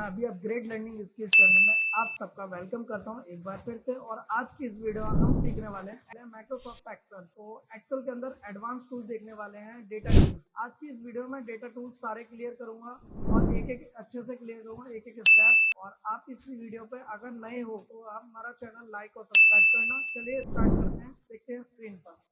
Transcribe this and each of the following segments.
अभी upgrade learning skills channel में आप सबका वेलकम करता हूं एक बार फिर से। और आज की इस वीडियो में हम सीखने वाले हैं माइक्रोसॉफ्ट एक्सेल। तो एक्सेल के अंदर एडवांस टूल्स देखने वाले हैं, डेटा टूल्स। आज की इस वीडियो में डेटा टूल्स सारे क्लियर करूंगा और एक एक अच्छे से क्लियर करूंगा, एक एक स्टेप। और आप इस वीडियो पे अगर नए हो तो आप हमारा चैनल लाइक और सब्सक्राइब करना। चलिए स्टार्ट करते हैं, देखते हैं स्क्रीन पर।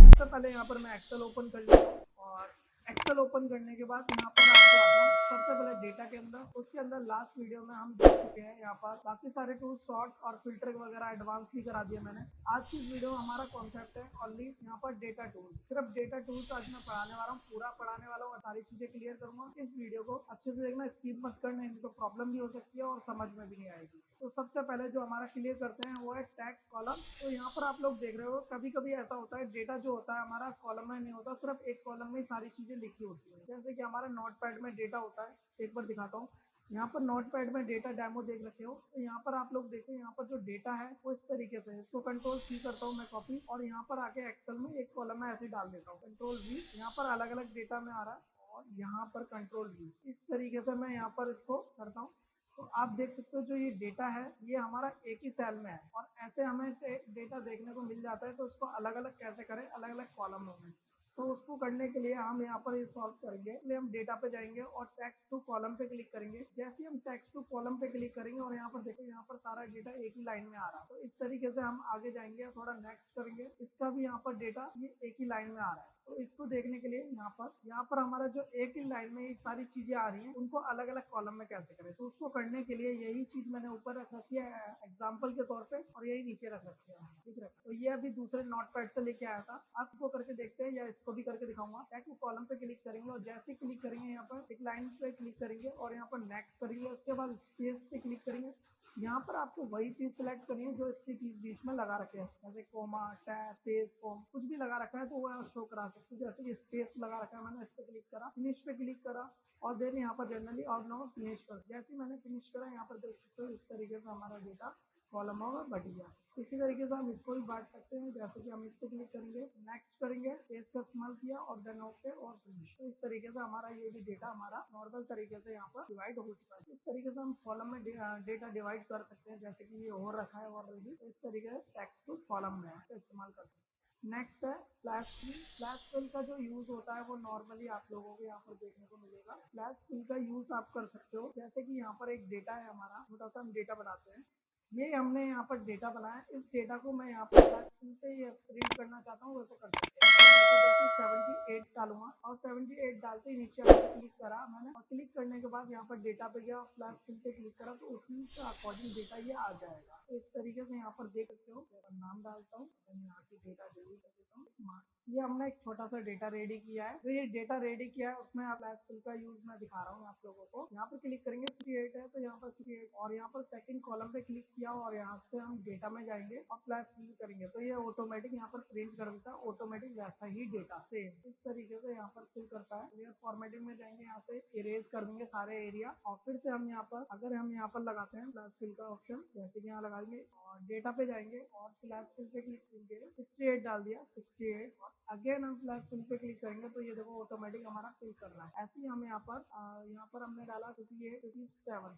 सबसे पहले यहाँ पर मैं एक्सेल ओपन कर लेता हूँ और एक्सेल ओपन करने के बाद यहाँ पर आपको आता हूँ सबसे पहले डेटा के अंदर। उसके अंदर लास्ट वीडियो में हम देख चुके हैं यहाँ पर काफी सारे टूल्स, सॉर्ट और फिल्टर वगैरह एडवांस भी करा दिए मैंने। आज की वीडियो हमारा कॉन्सेप्ट है ओनली यहाँ पर डेटा टूल्स, सिर्फ डेटा टूल्स आज मैं पढ़ाने वाला हूँ, पूरा पढ़ाने वाला हूँ और सारी चीजें क्लियर करूंगा। इस वीडियो को अच्छे से देखना, स्किप मत करना, नहीं तो प्रॉब्लम भी हो सकती है और समझ में भी नहीं आएगी। तो सबसे पहले जो हमारा क्लियर करते हैं वो है टैक्स कॉलम। तो यहाँ पर आप लोग देख रहे हो कभी कभी ऐसा होता है डेटा जो होता है हमारा कॉलम में नहीं होता, सिर्फ एक कॉलम में ही सारी चीजें लिखी होती है। जैसे कि हमारा नोटपैड में डेटा होता है, एक बार दिखाता हूँ। यहाँ पर नोटपैड में डेटा डेमो देख रखे हो, तो यहाँ पर आप लोग देखो यहाँ पर जो डेटा है वो इस तरीके से है। इसको कंट्रोल सी करता हूँ मैं कॉपी, और यहाँ पर आके एक्सेल में एक कॉलम में ऐसे डाल देता हूँ, कंट्रोल वी। यहाँ पर अलग अलग डेटा में आ रहा है और यहाँ पर कंट्रोल वी। इस तरीके से मैं यहाँ पर इसको करता हूँ। तो आप देख सकते हो जो ये डेटा है ये हमारा एक ही सेल में है और ऐसे हमें डेटा देखने को मिल जाता है। तो इसको अलग अलग कैसे करें, अलग अलग कॉलमों में। तो उसको करने के लिए हम यहाँ पर ये सॉल्व करेंगे। इसलिए हम डेटा पे जाएंगे और टेक्स्ट टू कॉलम पे क्लिक करेंगे। जैसे हम टेक्स्ट टू कॉलम पे क्लिक करेंगे और यहाँ पर देखो यहाँ पर सारा डेटा एक ही लाइन में आ रहा है। तो इस तरीके से हम आगे जाएंगे, थोड़ा नेक्स्ट करेंगे, इसका भी यहाँ पर डेटा ये एक ही लाइन में आ रहा है। तो इसको देखने के लिए यहाँ पर हमारा जो एक ही लाइन में ये सारी चीजें आ रही हैं उनको अलग अलग कॉलम में कैसे करें। तो उसको करने के लिए यही चीज मैंने ऊपर रख रखी है एग्जाम्पल के तौर पे, और यही नीचे रख रखी है, ठीक है। तो ये अभी दूसरे नोटपैड से लेके आया था, आप इसको करके देखते हैं या इसको भी करके दिखाऊंगा। टैक्स कॉलम पे क्लिक करेंगे और जैसे क्लिक करेंगे यहाँ पर एक लाइन पे क्लिक करेंगे और यहाँ पर नेक्स्ट करेंगे। उसके बाद स्पेस पे क्लिक करेंगे। यहाँ पर आपको वही चीज सिलेक्ट करनी है जो इसकी चीज बीच में लगा रखे हैं, जैसे कोमा, टैब, पेज, कॉम, कुछ भी लगा रखा है तो वो शो करा सकते हैं। जैसे कि स्पेस लगा रखा है, मैंने इस पे क्लिक करा, फिनिश पे क्लिक करा और देन यहाँ पर जनरली और नो फिनिश कर। जैसे मैंने फिनिश करा यहाँ पर देख सकते हो इस तरीके से हमारा डेटा कॉलमों में बट गया। इसी तरीके से हम इसको भी बांट सकते हैं। जैसे कि हम इस पे क्लिक करेंगे, नेक्स्ट करेंगे, पेज का इस्तेमाल किया और देन ओके और फिनिश। तो इस तरीके से हमारा ये भी डेटा हमारा नॉर्मल तरीके से यहाँ पर डिवाइड हो चुका है। इस तरीके से हम कॉलम में डेटा डिवाइड कर सकते हैं, जैसे कि ये हो रखा है ऑलरेडी। इस तरीके से टेक्स्ट टू कॉलम में इस्तेमाल कर सकते हैं। नेक्स्ट है फ्लैश फिल। फ्लैश फिल का जो यूज होता है वो नॉर्मली आप लोगों को यहाँ पर देखने को मिलेगा। फ्लैश फिल का यूज आप कर सकते हो, जैसे कि यहाँ पर एक डेटा है हमारा, छोटा सा हम डेटा बनाते हैं। ये हमने यहाँ पर डेटा बनाया, इस डेटा को मैं यहाँ पर फ्लैश फिल पे प्रिंट करना चाहता हूँ, वैसे कर सकते हैं। जैसे 78 डालूंगा और 78 डालते ही नीचे आके क्लिक करा मैंने, और क्लिक करने के बाद यहाँ पर डेटा पे गया, फ्लैश फिल पे क्लिक करा तो उसी के अकॉर्डिंग डेटा ये आ जाएगा। तो इस तरीके से यहाँ पर देख सकते हो। नाम डालता हूँ, यहाँ की डेटा डिलीट कर देता हूँ। ये हमने एक छोटा सा डेटा रेडी किया है। तो ये डेटा रेडी किया है उसमें आप फ्लैश फिल का यूज मैं दिखा रहा हूँ आप लोगों को। यहाँ पर क्लिक करेंगे, 68 है तो यहाँ पर 68 और यहाँ पर सेकंड कॉलम पे क्लिक किया और यहाँ से हम डेटा में जाएंगे और फ्लैश फिल करेंगे तो ये ऑटोमेटिक यहाँ पर प्रिंट कर देता है, ऑटोमेटिक वैसा ही डेटा सेम इस तरीके से यहाँ पर फिल करता है। क्लियर फॉर्मेटिंग में जाएंगे, यहाँ से इरेज कर देंगे सारे एरिया और फिर से हम यहाँ पर अगर हम यहाँ पर लगाते हैं फ्लैश फिल का ऑप्शन, जैसे कि यहाँ लगा देंगे और डेटा पे जाएंगे और फ्लैश फिल पे क्लिक करेंगे, 68 डाल दिया, 68 और अगेन हम फ्लैश फिल पे क्लिक करेंगे तो ये देखो ऑटोमेटिक हमारा फिल कर रहा है। ऐसे ही हम यहाँ पर हमने डाला 58,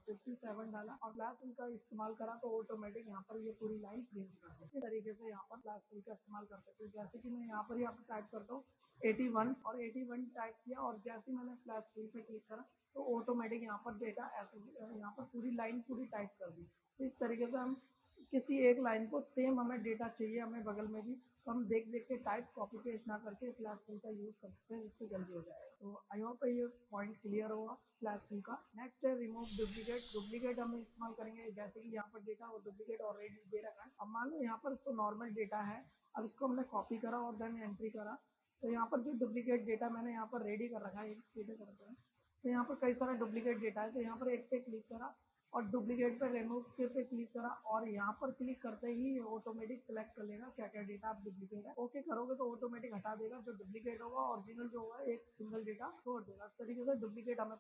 57 डाला और फ्लैश फिल का इस्तेमाल करा तो ऑटोमेटिक यहाँ पर ये पूरी लाइन प्रिंट कर दे। इस तरीके से यहाँ पर फ्लैश फिल का इस्तेमाल कर सकते हैं। जैसे कि मैं यहाँ पर टाइप करता हूँ 81 और 81 टाइप किया और जैसे मैंने फ्लैश फिल पे क्लिक करा तो ऑटोमेटिक यहाँ पर डेटा ऐसे यहाँ पर पूरी लाइन पूरी टाइप कर दी। तो इस तरीके से हम किसी एक लाइन को सेम हमें डेटा चाहिए हमें बगल में भी, तो हम देख देख के टाइप कॉपी पेस्ट ना करके फ्लैश फिल का यूज कर सकते हैं, जिससे जल्दी हो जाएगा। तो आई होप ये पॉइंट क्लियर होगा फ्लैश फिल का। नेक्स्ट है रिमूव डुप्लीकेट। डुप्लीकेट हम इस्तेमाल करेंगे, जैसे कि यहाँ पर डेटा और डुप्लीकेट ऑलरेडी दे रखा है। अब मान लो यहाँ पर तो नॉर्मल डेटा है, अब इसको हमने कॉपी करा और देन एंट्री करा तो यहाँ पर जो डुप्लीकेट डेटा मैंने यहाँ पर रेडी कर रखा है, तो यहाँ पर कई सारा डुप्लीकेट डेटा है तो यहाँ पर एक पे क्लिक करा और डुप्लीकेट पे रिमूव के पे क्लिक करा और यहाँ पर क्लिक करते ही ऑटोमेटिक सिलेक्ट कर लेगा क्या क्या डेटा आप डुप्लीकेट है। ओके करोगे तो ऑटोमेटिक हटा देगा, जो डुप्लीकेट होगा ओरिजिनल जो होगा एक सिंगल डेटा छोड़ देगा। इस तरीके से डुप्लीकेट हमें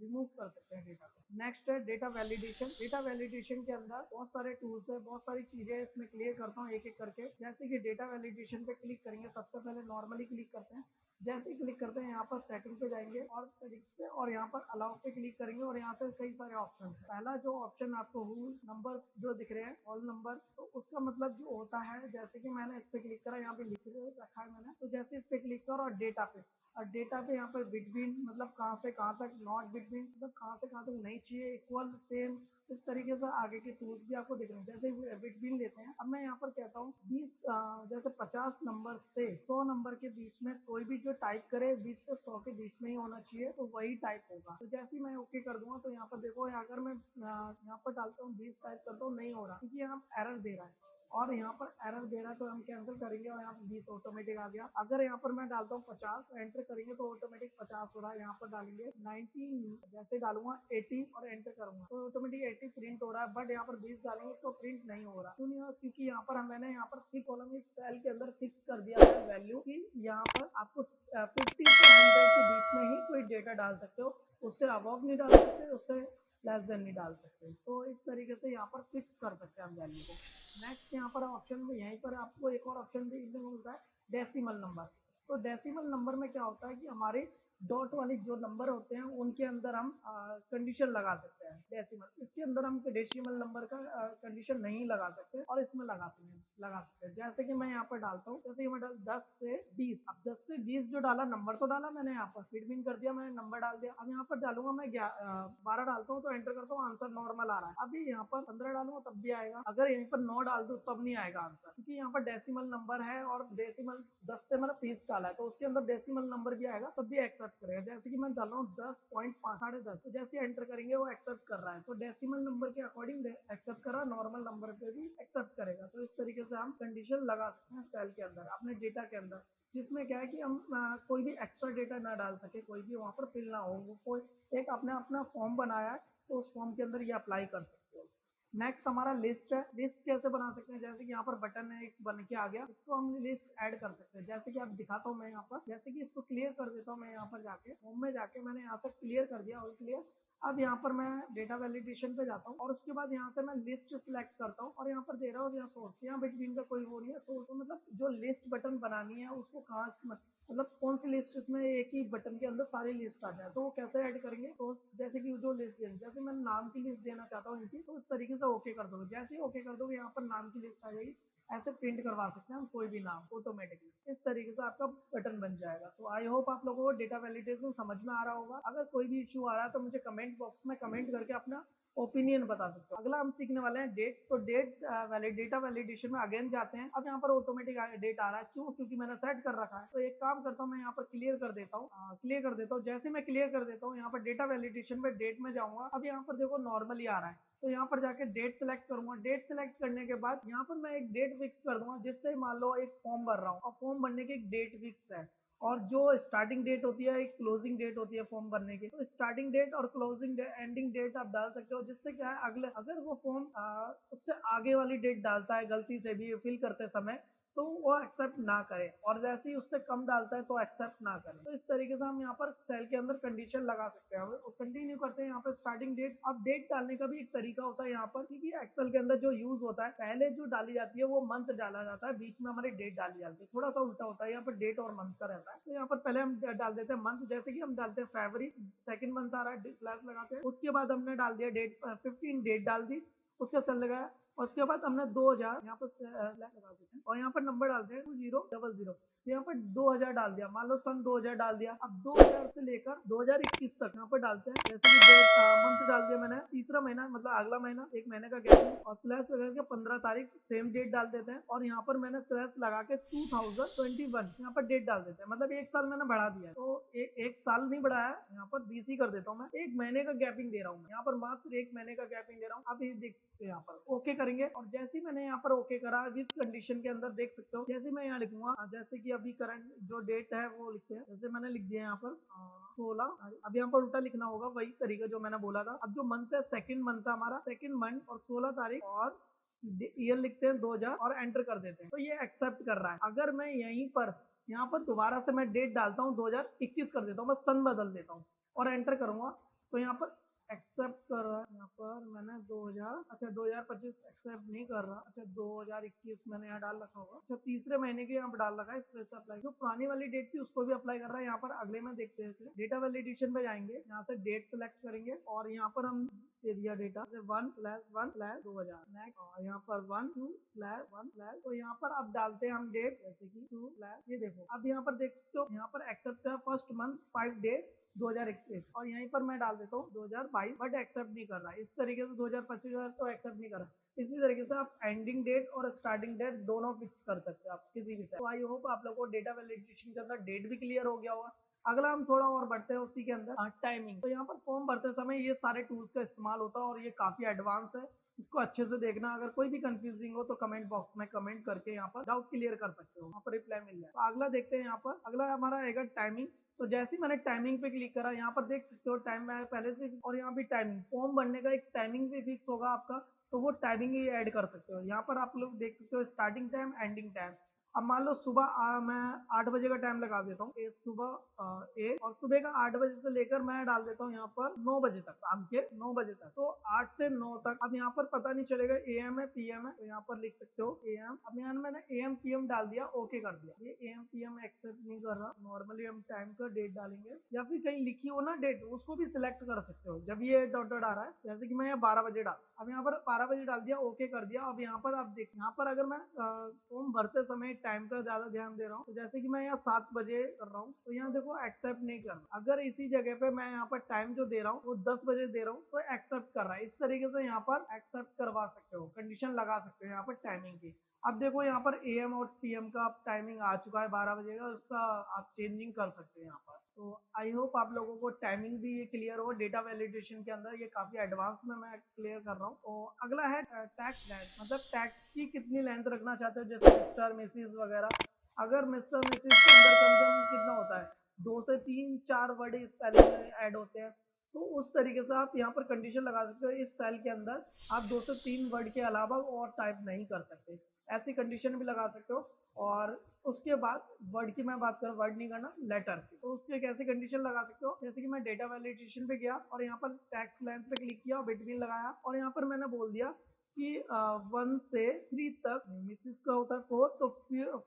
रिमूव कर सकते हैं डेटा को। नेक्स्ट है डेटा वैलिडेशन। डेटा वैलिडेशन के अंदर बहुत सारे टूल्स है, बहुत सारी चीजें इसमें क्लियर करता हूँ एक एक करके। जैसे कि डेटा वैलिडेशन पे क्लिक करेंगे, सबसे पहले नॉर्मली क्लिक करते हैं। जैसे ही क्लिक करते हैं यहाँ पर सेटिंग पे जाएंगे और सेटिंग्स पे और यहाँ पर अलाउ पे क्लिक करेंगे और यहाँ से कई सारे ऑप्शन है। पहला जो ऑप्शन आपको रूल नंबर जो दिख रहे हैं ऑल नंबर, तो उसका मतलब जो होता है, जैसे कि मैंने इस पे क्लिक करा, यहाँ पे लिख रखा है मैंने, तो जैसे इस पे क्लिक करो और डेटा पे, और डेटा पे यहाँ पर बिटवीन मतलब कहाँ से कहाँ तक, नॉट बिटवीन मतलब कहाँ से कहाँ तक नहीं चाहिए, इक्वल, सेम, इस तरीके से आगे के टूल्स भी आपको दिख रहे हैं। जैसे बिटवीन लेते हैं, अब मैं यहाँ पर कहता हूँ 20 जैसे 50 नंबर से 100 नंबर के बीच में कोई भी जो टाइप करे 20 से 100 के बीच में ही होना चाहिए, तो वही टाइप होगा। तो जैसे ही मैं ओके कर दूंगा तो यहाँ पर देखो, अगर मैं यहाँ पर डालता हूँ 20 टाइप करता हूँ, नहीं हो रहा क्योंकि यहाँ एरर दे रहा है, और यहाँ पर एरर दे रहा है तो हम कैंसिल करेंगे और यहाँ पर 20 ऑटोमेटिक आ गया। अगर यहाँ पर मैं डालता हूँ 50 एंटर करेंगे तो ऑटोमेटिक 50 हो रहा है। यहाँ पर डालेंगे 90, जैसे डालूंगा 80 और एंटर करूंगा तो ऑटोमेटिक 80 प्रिंट हो रहा है। बट यहाँ पर 20 डालेंगे तो प्रिंट नहीं हो रहा, क्यों नहीं हो रहा? क्योंकि यहाँ पर मैंने यहाँ पर थ्री कॉलम इस सेल के अंदर फिक्स कर दिया है वैल्यू की यहाँ पर आपको 50 से 100 के बीच में ही कोई डेटा डाल सकते हो, उससे अबव नहीं डाल सकते, उससे लेस देन नहीं डाल सकते। तो इस तरीके से यहाँ पर फिक्स कर सकते हैं हम वैल्यू को। नेक्स्ट यहाँ पर ऑप्शन में, यहीं पर आपको एक और ऑप्शन भी मिलता है, डेसिमल नंबर। तो डेसिमल नंबर में क्या होता है कि हमारे डॉट वाली जो नंबर होते हैं उनके अंदर हम कंडीशन लगा सकते हैं डेसिमल। इसके अंदर हम डेसिमल नंबर का कंडीशन नहीं लगा सकते और इसमें लगा सकते हैं। जैसे कि मैं यहाँ पर डालता हूँ, जैसे कि मैं 10 से 20, अब 10 से 20 जो डाला, नंबर तो डाला मैंने, यहाँ पर फिट कर दिया मैंने, नंबर डाल दिया। अब यहाँ पर डालूंगा मैं 12 डालता हूँ तो एंटर करता हूँ, आंसर नॉर्मल आ रहा है। अभी यहाँ पर 15 डालूंगा तब भी आएगा, अगर यहीं पर 9 डाल दूँ तब नहीं आएगा आंसर, क्योंकि यहाँ पर डेसिमल नंबर है और डेसिमल 10 से मैंने 20 डाला है तो उसके अंदर डेसिमल नंबर भी आएगा तब भी एक्सेप्ट करेगा। जैसे कि मैं डाल रहा हूँ 10.5, 10.5, तो जैसे एंटर करेंगे वो एक्सेप्ट कर रहा है, तो डेसिमल नंबर के अकॉर्डिंग एक्सेप्ट कर रहा है, नॉर्मल नंबर पे भी एक्सेप्ट करेगा। तो इस तरीके से हम कंडीशन लगा सकते हैं सेल के अंदर, अपने डेटा के अंदर, जिसमें क्या है कि हम कोई भी एक्स्ट्रा डेटा ना डाल सके, कोई भी वहाँ पर फिल ना हो, वो कोई एक अपना अपना फॉर्म बनाया है तो उस फॉर्म के अंदर ये अप्लाई कर सकते हो। नेक्स्ट हमारा लिस्ट है। लिस्ट कैसे बना सकते हैं, जैसे कि यहाँ पर बटन है एक बन के आ गया, इसको हम लिस्ट ऐड कर सकते हैं। जैसे कि आप दिखाता हूँ मैं यहाँ पर, जैसे कि इसको क्लियर कर देता हूँ मैं, यहाँ पर जाके होम में जाके मैंने यहाँ से क्लियर कर दिया, ऑल क्लियर। अब यहाँ पर मैं डेटा वैलिडेशन पे जाता हूँ और उसके बाद यहाँ से मैं लिस्ट सिलेक्ट करता हूँ और यहाँ पर दे रहा हूँ यहाँ सोर्स, यहाँ बिटवीन का कोई वो नहीं है। सोर्स मतलब जो लिस्ट बटन बनानी है उसको कहाँ मतलब कौन सी लिस्ट, इसमें एक ही बटन के अंदर सारी लिस्ट आ जाए, तो वो कैसे ऐड करेंगे। तो जैसे कि जो लिस्ट देनी, जैसे मैं नाम की लिस्ट देना चाहता हूँ इनकी, तो उस तरीके से ओके कर दोगे। जैसे ही ओके कर दोगे यहाँ पर नाम की लिस्ट आ जाएगी, ऐसे प्रिंट करवा सकते हैं हम कोई भी नाम ऑटोमेटिकली। इस तरीके से आपका बटन बन जाएगा। तो आई होप आप लोगों को डेटा वैलिडेशन समझ में आ रहा होगा। अगर कोई भी इश्यू आ रहा है तो मुझे कमेंट बॉक्स में कमेंट करके अपना ओपिनियन बता सकते हो। अगला हम सीखने वाले हैं डेट। तो डेटा वैलिडेशन में अगेन जाते हैं। अब यहाँ पर ऑटोमेटिक डेट आ रहा है, क्यों? क्योंकि मैंने सेट कर रखा है। तो एक काम करता हूँ, मैं यहाँ पर क्लियर कर देता हूँ। जैसे मैं क्लियर कर देता हूँ, यहाँ पर डेटा वैलिडेशन में डेट में जाऊंगा। अब यहाँ पर देखो नॉर्मली आ रहा है, तो यहाँ पर जाके डेट सेलेक्ट करूंगा। डेट सेलेक्ट करने के बाद यहाँ पर मैं एक डेट फिक्स कर दूंगा, जिससे मान लो एक फॉर्म भर रहा हूँ और फॉर्म भरने की एक डेट फिक्स है, और जो स्टार्टिंग डेट होती है एक क्लोजिंग डेट होती है फॉर्म भरने की। तो स्टार्टिंग डेट और क्लोजिंग एंडिंग डेट आप डाल सकते हो, जिससे क्या है अगले अगर वो फॉर्म उससे आगे वाली डेट डालता है गलती से भी फिल करते समय, तो वो एक्सेप्ट ना करे, और जैसे ही उससे कम डालता है तो एक्सेप्ट ना करे। तो इस तरीके से हम यहाँ पर सेल के अंदर कंडीशन लगा सकते हैं। कंटिन्यू करते हैं यहाँ पर स्टार्टिंग डेट। अब डेट डालने का भी एक तरीका होता है यहाँ पर, क्योंकि एक्सेल के अंदर जो यूज होता है, पहले जो डाली जाती है वो मंथ डाला जाता है, बीच में हमारी डेट डाली जाती है। थोड़ा सा उल्टा होता है, यहाँ पर डेट और मंथ का रहता है। तो यहाँ पर पहले हम डाल देते हैं मंथ, जैसे कि हम डालते हैं फरवरी, सेकंड मंथ आ रहा है, स्लैश लगाते हैं। उसके बाद हमने डाल दिया डेट, 15 डेट डाल दी, उसका सेल लगाया, और उसके बाद हमने 2000 यहाँ पर लगा देते हैं और यहाँ पर नंबर डालते हैं 2000, यहाँ पर 2000 डाल दिया, मान लो सन 2000 डाल दिया। अब 2000 से लेकर 2021 तक यहाँ पर डालते हैं। जैसे कि डेट मंथ डाल दिया मैंने, तीसरा महीना मतलब अगला महीना, एक महीने का गैप, और स्लैश लगा के 15 तारीख सेम डेट डाल देते हैं। और यहाँ पर मैंने स्लैश लगा के 2021 यहाँ पर डेट डाल देते हैं, मतलब एक साल मैंने बढ़ा दिया। तो एक साल नहीं बढ़ाया, यहाँ पर 20 ही कर देता हूँ मैं। एक महीने का गैपिंग दे रहा हूँ, यहाँ पर मात्र एक महीने का गैपिंग दे रहा हूँ। आप ये देख सकते हैं यहाँ पर ओके करेंगे और जैसे ही मैंने यहाँ पर ओके करा इस कंडीशन के अंदर देख सकते हो, जैसे मैं यहाँ लिखूंगा जैसे कि अभी करंट जो डेट है वो लिखते हैं, जैसे मैंने लिख दिया यहाँ पर 16। अब यहाँ पर उल्टा लिखना होगा, वही तरीका जो मैंने बोला था। अब जो मंथ है सेकंड मंथ है हमारा, सेकंड मंथ और 16 तारीख और ईयर लिखते हैं 2000 और एंटर कर देते हैं, तो ये एक्सेप्ट कर रहा है। अगर मैं यहीं पर यहाँ पर दोबारा से मैं डेट डालता हूँ 2021 कर देता हूँ, मैं सन बदल देता हूँ और एंटर करूंगा, तो यहाँ पर एक्सेप्ट कर रहा है। यहाँ पर मैंने 2000 अच्छा 2025 एक्सेप्ट नहीं कर रहा, अच्छा 2021 मैंने यहाँ डाल रखा होगा, अच्छा तीसरे महीने के यहाँ पर डाल रखा है, इस वजह से अप्लाई। जो पुरानी वाली डेट थी उसको भी अप्लाई कर रहा है। यहाँ पर अगले में देखते हैं, डेटा वैलिडेशन पे जाएंगे, यहाँ से डेट सेलेक्ट करेंगे और यहाँ पर हम दे दिया डेटा 1+1+2000 नेक्स्ट, और यहाँ पर 1+2+1+, तो यहाँ पर अब डालते हैं हम डेट जैसे कि 2 ये देखो अब यहाँ पर देख सकते हो, यहाँ पर एक्सेप्ट है फर्स्ट मंथ 5 डे 2021 और यहीं पर मैं डाल देता हूँ 2022, बट एक्सेप्ट नहीं कर रहा है। इस तरीके से 2025 तो एक्सेप्ट नहीं कर रहा। इसी तरीके से आप एंडिंग डेट और स्टार्टिंग डेट दोनों फिक्स कर सकते हो आप किसी भी। तो आई होप आप लोगों को डेटा वैलिडेशन के अंदर डेट भी क्लियर हो गया होगा। अगला हम थोड़ा और बढ़ते हैं उसी के अंदर टाइमिंग। तो यहाँ पर फॉर्म भरते समय ये सारे टूल्स का इस्तेमाल होता है और ये काफी एडवांस है, इसको अच्छे से देखना। अगर कोई भी कंफ्यूजिंग हो तो कमेंट बॉक्स में कमेंट करके यहाँ पर डाउट क्लियर कर सकते हो, वहाँ पर रिप्लाई मिल जाए। तो अगला देखते हैं, यहाँ पर अगला हमारा आएगा टाइमिंग। तो जैसे ही मैंने टाइमिंग पे क्लिक करा, यहाँ पर देख सकते हो टाइम में पहले से, और यहाँ भी टाइमिंग फॉर्म भरने का एक टाइमिंग भी फिक्स होगा आपका, तो वो टाइमिंग ही ऐड कर सकते हो। यहाँ पर आप लोग देख सकते हो स्टार्टिंग टाइम, एंडिंग टाइम। अब मान लो सुबह मैं 8 बजे का टाइम लगा देता हूँ, सुबह 1, और सुबह का 8 बजे से लेकर मैं डाल देता हूँ यहाँ पर 9 बजे तक, शाम के 9 बजे तक। तो 8 से 9 तक। अब यहाँ पर पता नहीं चलेगा AM है PM है, तो यहाँ पर लिख सकते हो AM। अब यहाँ मैंने AM PM डाल दिया, ओके कर दिया। ये AM PM एक्सेप्ट नहीं कर रहा। नॉर्मली हम टाइम का डेट डालेंगे, या फिर कहीं लिखी हो ना डेट, उसको भी सिलेक्ट कर सकते हो जब ये डॉट डॉट आ रहा है। जैसे कि मैं यहाँ 12 बजे डाल, अब यहाँ पर 12 बजे डाल दिया, ओके कर दिया। अब यहाँ पर आप देख, यहाँ पर अगर मैं फॉर्म भरते समय टाइम का ज्यादा ध्यान दे रहा हूँ, तो जैसे कि मैं यहाँ 7 बजे कर रहा हूँ, तो यहाँ देखो एक्सेप्ट नहीं कर रहा। अगर इसी जगह पे मैं यहाँ पर टाइम जो दे रहा हूँ वो 10 बजे दे रहा हूँ, तो एक्सेप्ट कर रहा है। इस तरीके से यहाँ पर एक्सेप्ट करवा सकते हो, कंडीशन लगा सकते हो यहाँ पर टाइमिंग की। अब देखो यहाँ पर AM और PM का टाइमिंग आ चुका है 12 बजे का, उसका आप चेंजिंग कर सकते हैं यहाँ पर। तो आई होप आप लोगों को टाइमिंग भी ये क्लियर हो। डेटा वैलिडेशन के अंदर ये काफी एडवांस में मैं क्लियर कर रहा हूँ। तो अगला है टैक्स लेंथ, मतलब टैक्स की कितनी लेंथ रखना चाहते हो, जैसे मिस्टर मिसिज वगैरह। अगर मिस्टर मिसिज के अंदर कम से कम कितना होता है, 2 से 3-4 वर्ड इस पहले में ऐड होते हैं, तो उस तरीके से आप यहाँ पर कंडीशन लगा सकते हो। इस सेल के अंदर आप 2 से 3 वर्ड के अलावा और टाइप नहीं कर सकते, ऐसी कंडीशन भी लगा सकते हो। और उसके बाद वर्ड की मैं बात करूँ, वर्ड नहीं करना, लेटर की, तो उसकी एक ऐसी कंडीशन लगा सकते हो, जैसे कि मैं डेटा वैलिडेशन पे गया और यहाँ पर टैक्स लेंथ पे क्लिक किया और बिटवीन लगाया, और यहाँ पर मैंने बोल दिया कि 1 से 3 तक, मिसिस का होता है 4, तो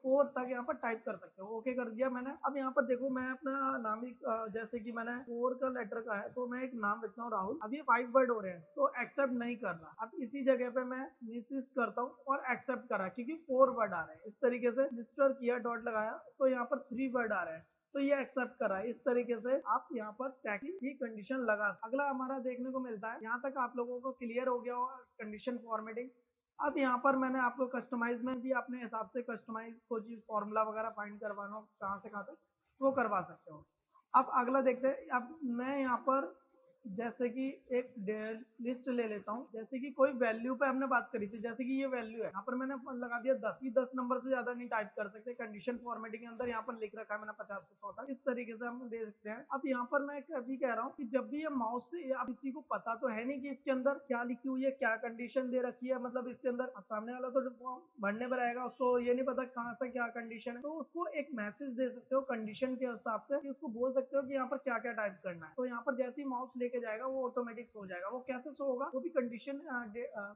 4 तक यहाँ पर टाइप कर सकते हो। ओके कर दिया मैंने। अब यहाँ पर देखो मैं अपना नाम ही जैसे कि मैंने 4 का लेटर का है, तो मैं एक नाम लिखता हूँ राहुल। अब ये 5 वर्ड हो रहे हैं, तो एक्सेप्ट नहीं कर रहा। अब इसी जगह पे मैं मिसिस करता हूँ और एक्सेप्ट कर रहा है, क्योंकि 4 वर्ड आ रहे हैं। इस तरीके से मिस्टर किया, डॉट लगाया, तो यहाँ पर 3 वर्ड आ रहे हैं, तो ये एक्सेप्ट कर रहा है। इस तरीके से आप यहाँ पर टैग की कंडीशन लगा। अगला हमारा देखने को मिलता है, यहाँ तक आप लोगों को क्लियर हो गया होगा कंडीशन फॉर्मेटिंग। अब यहाँ पर मैंने आपको कस्टमाइज में भी अपने हिसाब से कस्टमाइज कोई चीज फॉर्मूला वगैरह फाइंड करवाना हो कहाँ से कहाँ तक, वो करवा सकते हो। अब अगला देखते हैं। अब मैं यहाँ पर जैसे कि एक लिस्ट ले लेता हूँ, जैसे कि कोई वैल्यू पे हमने बात करी थी, जैसे कि ये वैल्यू है, यहाँ पर मैंने लगा दिया 10 की 10 नंबर से ज्यादा नहीं टाइप कर सकते। कंडीशन फॉर्मेटिंग के अंदर यहाँ पर लिख रखा है मैंने 50 से 100 तक, इस तरीके से हम दे सकते हैं। अब यहाँ पर मैं अभी कह रहा हूँ कि जब भी ये माउस से, अब किसी को पता तो है नहीं कि इसके अंदर क्या लिखी हुई है, क्या कंडीशन दे रखी है, मतलब इसके अंदर सामने वाला तो फॉर्म भरने पर आएगा, उसको ये नहीं पता कहाँ से क्या कंडीशन है, तो उसको एक मैसेज दे सकते हो कंडीशन के हिसाब से, कि उसको बोल सकते हो कि यहाँ पर क्या क्या टाइप करना है। तो यहाँ पर जैसे ही माउस लेके जाएगा वो ऑटोमेटिक हो जाएगा। वो कैसे शो होगा, वो भी कंडीशन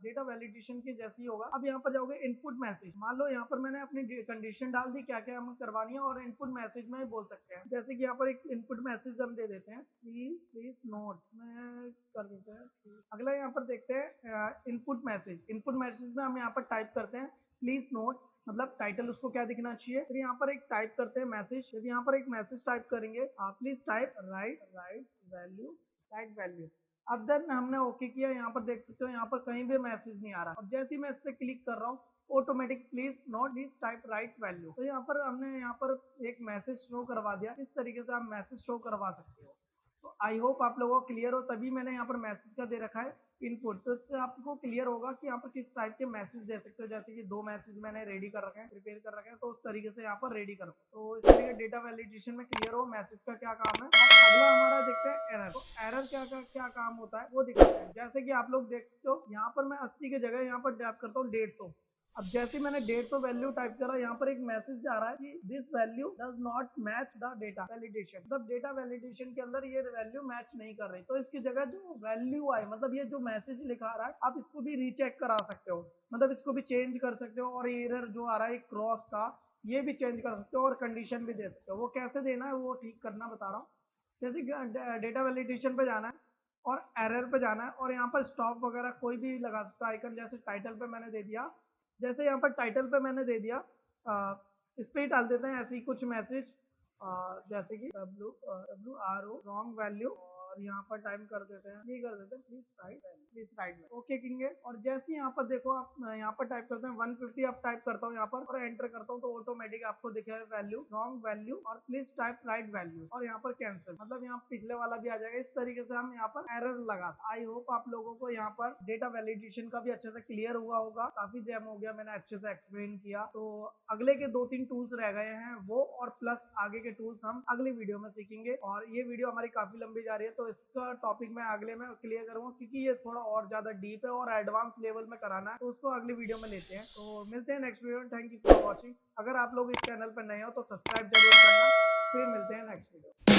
डेटा वैलिडेशन की जैसी होगा। अब यहाँ पर जाओगे इनपुट मैसेज, मान लो यहाँ पर मैंने अपनी कंडीशन डाल दी क्या क्या हमें करवानी है, और इनपुट मैसेज में बोल सकते हैं, जैसे कि यहाँ पर एक इनपुट मैसेज हम दे देते हैं, प्लीज नोट में कर देते हैं। अगला यहाँ पर देखते हैं इनपुट मैसेज। इनपुट मैसेज में हम यहाँ पर टाइप करते हैं प्लीज नोट, मतलब टाइटल उसको क्या दिखना चाहिए। फिर यहाँ पर एक टाइप करते हैं मैसेज, जब यहाँ पर एक मैसेज टाइप करेंगे, प्लीज टाइप राइट वैल्यू। अब देन हमने ओके किया। यहाँ पर देख सकते हो यहाँ पर कहीं भी मैसेज नहीं आ रहा। अब जैसे ही मैं इस पे क्लिक कर रहा हूँ, automatic please note this type right value, तो यहाँ पर हमने यहाँ पर एक मैसेज शो करवा दिया। इस तरीके से आप मैसेज शो करवा सकते हो। तो आई होप आप लोगों को क्लियर हो, तभी मैंने यहाँ पर मैसेज का दे रखा है इनपुट। तो इससे आपको क्लियर होगा कि यहाँ पर किस टाइप के मैसेज दे सकते हो, जैसे कि 2 मैसेज मैंने रेडी कर रखे हैं, प्रिपेयर कर रखे हैं, तो उस तरीके से यहाँ पर रेडी करो। तो इस तरीके डेटा वैलिडेशन में क्लियर हो मैसेज का क्या काम है। और अगला हमारा देखते हैं एरर। तो एरर क्या काम होता है वो दिखाते हैं। जैसे कि आप लोग देख सकते हो यहाँ पर मैं 80 की जगह यहाँ पर टाइप करता हूँ 150। अब जैसे मैंने 150 वैल्यू टाइप करा, यहाँ पर एक मैसेज आ रहा है कि this value does not match the data validation. मतलब डेटा वैलिडेशन के अंदर ये वैल्यू मैच नहीं कर रही। तो इसकी जगह जो वैल्यू आई, मतलब ये जो मैसेज लिखा रहा है, आप इसको भी रीचेक करा सकते हो, मतलब इसको भी चेंज कर सकते हो। और एरर जो आ रहा है क्रॉस का, ये भी चेंज कर सकते हो और कंडीशन भी दे सकते हो। वो कैसे देना है वो ठीक करना बता रहा हूँ। जैसे डेटा वैलिडेशन पे जाना है और एरर पे जाना है, और यहाँ पर स्टॉप वगैरह कोई भी लगा सकता है आइकन। जैसे टाइटल पे मैंने दे दिया, जैसे यहाँ पर टाइटल पे मैंने दे दिया, इस पे ही डाल देते हैं ऐसे ही कुछ मैसेज, जैसे कि WRO रॉन्ग वैल्यू, और यहाँ पर टाइम कर देते हैं, ये कर देते हैं प्लीज राइट में, ओके किंगे। और जैसे यहाँ पर देखो आप यहाँ पर टाइप करते हैं 150, आप टाइप करता हूँ यहाँ पर और एंटर करता हूँ, तो ऑटोमेटिक आपको दिखेगा वैल्यू रॉन्ग वैल्यू और प्लीज टाइप राइट वैल्यू, और यहाँ पर कैंसिल, मतलब यहाँ पिछले वाला भी आ जाएगा। इस तरीके से हम यहाँ पर एरर लगा। आई होप आप लोगों को यहाँ पर डेटा वैलिडेशन का भी अच्छे से क्लियर हुआ होगा। काफी जैम हो गया, मैंने अच्छे से एक्सप्लेन किया। तो अगले के 2-3 टूल्स रह गए हैं वो, और प्लस आगे के टूल्स हम अगली वीडियो में सीखेंगे। और ये वीडियो हमारी काफी लंबी जा रही है, तो इसका टॉपिक मैं अगले में क्लियर करूंगा, क्योंकि ये थोड़ा और ज्यादा डीप है और एडवांस लेवल में कराना है, तो उसको अगली वीडियो में लेते हैं। तो मिलते हैं नेक्स्ट वीडियो में। Thank you for watching. अगर आप लोग इस चैनल पर नए हो तो सब्सक्राइब जरूर करना। फिर मिलते हैं नेक्स्ट वीडियो।